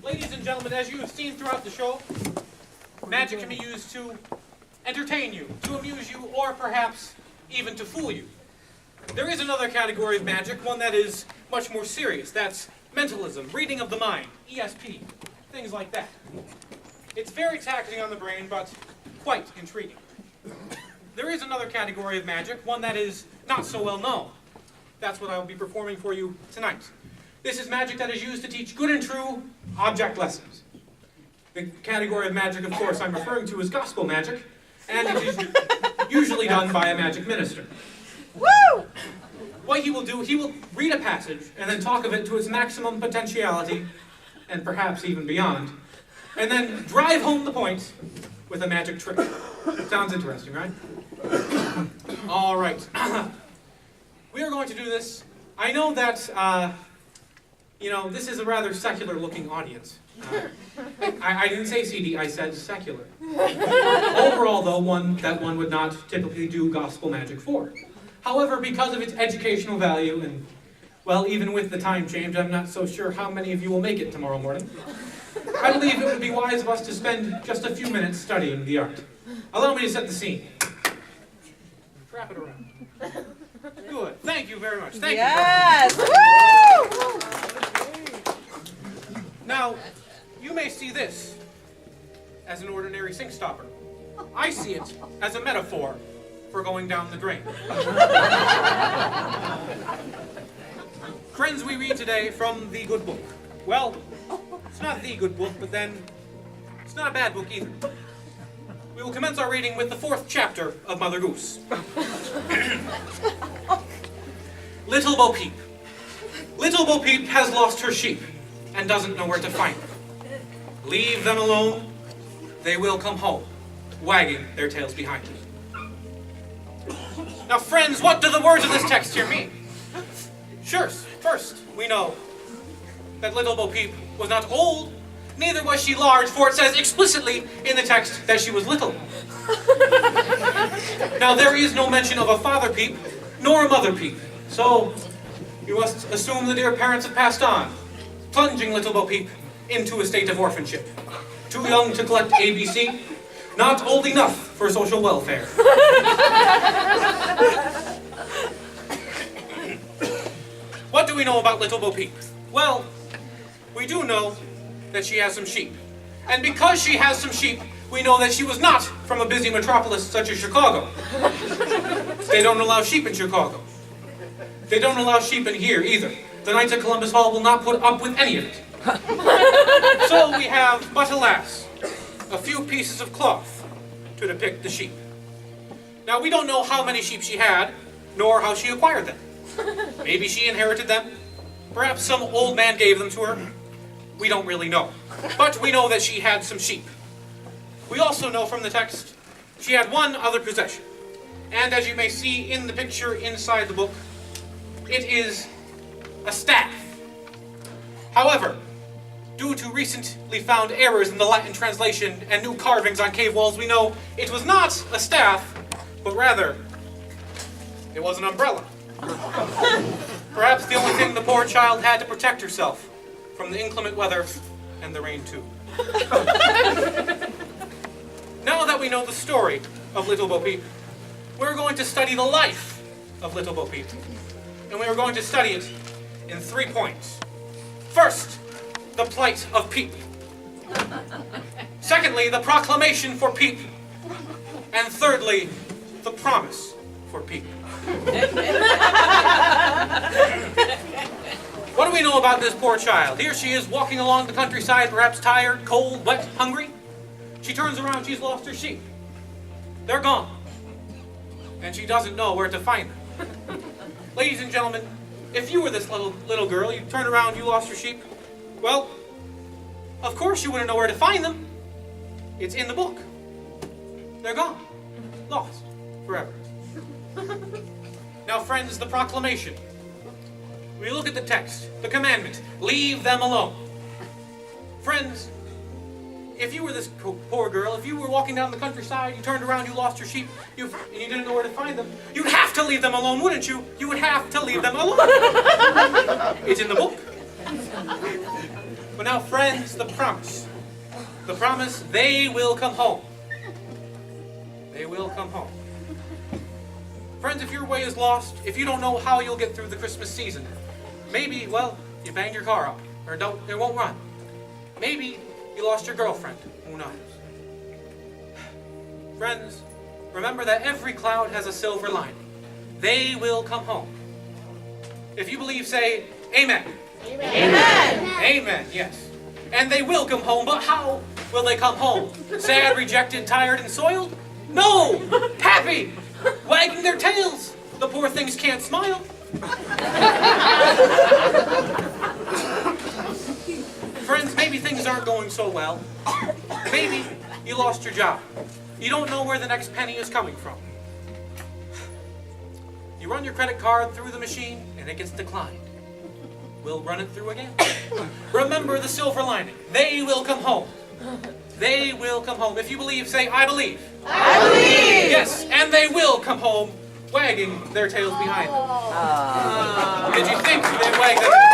Ladies and gentlemen, as you have seen throughout the show, magic can be used to entertain you, to amuse you, or perhaps even to fool you. There is another category of magic, one that is much more serious. That's mentalism, reading of the mind, ESP, things like that. It's very taxing on the brain, but quite intriguing. There is another category of magic, one that is not so well known. That's what I will be performing for you tonight. This is magic that is used to teach good and true object lessons. The category of magic, of course, I'm referring to is gospel magic, and it is usually done by a magic minister. Woo! What he will do, he will read a passage and then talk of it to its maximum potentiality, and perhaps even beyond, and then drive home the point with a magic trick. Sounds interesting, right? All right. We are going to do this. I know that, this is a rather secular-looking audience. I didn't say CD, I said secular. Overall, though, one would not typically do gospel magic for. However, because of its educational value, and, well, even with the time change, I'm not so sure how many of you will make it tomorrow morning. I believe it would be wise of us to spend just a few minutes studying the art. Allow me to set the scene. Wrap it around. Good. Thank you very much. Thank you. Yes! Woo! Now, you may see this as an ordinary sink stopper. I see it as a metaphor for going down the drain. Friends, we read today from the good book. Well, it's not the good book, but then it's not a bad book either. We will commence our reading with the 4th chapter of Mother Goose. Little Bo Peep. Little Bo Peep has lost her sheep and doesn't know where to find them. Leave them alone. They will come home, wagging their tails behind them. Now, friends, what do the words of this text here mean? Sure, first, we know that Little Bo Peep was not old, neither was she large, for it says explicitly in the text that she was little. Now, there is no mention of a father peep, nor a mother peep, so you must assume the dear parents have passed on, plunging Little Bo Peep into a state of orphanship. Too young to collect ABC, not old enough for social welfare. What do we know about Little Bo Peep? Well, we do know that she has some sheep. And because she has some sheep, we know that she was not from a busy metropolis such as Chicago. They don't allow sheep in Chicago. They don't allow sheep in here either. The Knights of Columbus Hall will not put up with any of it. So we have, but alas, a few pieces of cloth to depict the sheep. Now, we don't know how many sheep she had, nor how she acquired them. Maybe she inherited them. Perhaps some old man gave them to her. We don't really know. But we know that she had some sheep. We also know from the text she had one other possession. And as you may see in the picture inside the book, it is a staff. However, due to recently found errors in the Latin translation and new carvings on cave walls, we know it was not a staff, but rather, it was an umbrella. Perhaps the only thing the poor child had to protect herself from the inclement weather and the rain too. Now that we know the story of Little Bo Peep, we're going to study the life of Little Bo Peep. And we are going to study it in 3 points. First, the plight of Peep. Secondly, the proclamation for Peep. And thirdly, the promise for Peep. What do we know about this poor child? Here she is walking along the countryside, perhaps tired, cold, wet, hungry. She turns around, she's lost her sheep. They're gone. And she doesn't know where to find them. Ladies and gentlemen, if you were this little girl, you turned around, you lost your sheep, well, of course you wouldn't know where to find them. It's in the book. They're gone. Lost. Forever. Now, friends, the proclamation. We look at the text, the commandment, leave them alone. Friends, if you were this poor girl, if you were walking down the countryside, you turned around, you lost your sheep, and you didn't know where to find them, you'd have to leave them alone, wouldn't you? You would have to leave them alone. It's in the book. But now, friends, the promise. The promise, they will come home. They will come home. Friends, if your way is lost, if you don't know how you'll get through the Christmas season, maybe, well, you banged your car up, or it won't run. Maybe you lost your girlfriend. Who knows? Friends, remember that every cloud has a silver lining. They will come home. If you believe, say, Amen. Amen. Amen, yes. And they will come home, but how will they come home? Sad, rejected, tired, and soiled? No! Happy! Wagging their tails. The poor things can't smile. Friends, maybe things aren't going so well. Maybe you lost your job. You don't know where the next penny is coming from. You run your credit card through the machine and it gets declined. We'll run it through again. Remember the silver lining. They will come home. They will come home. If you believe, say, I believe. I believe. Yes, and they will come home, wagging their tails behind them. Did you think they'd wag their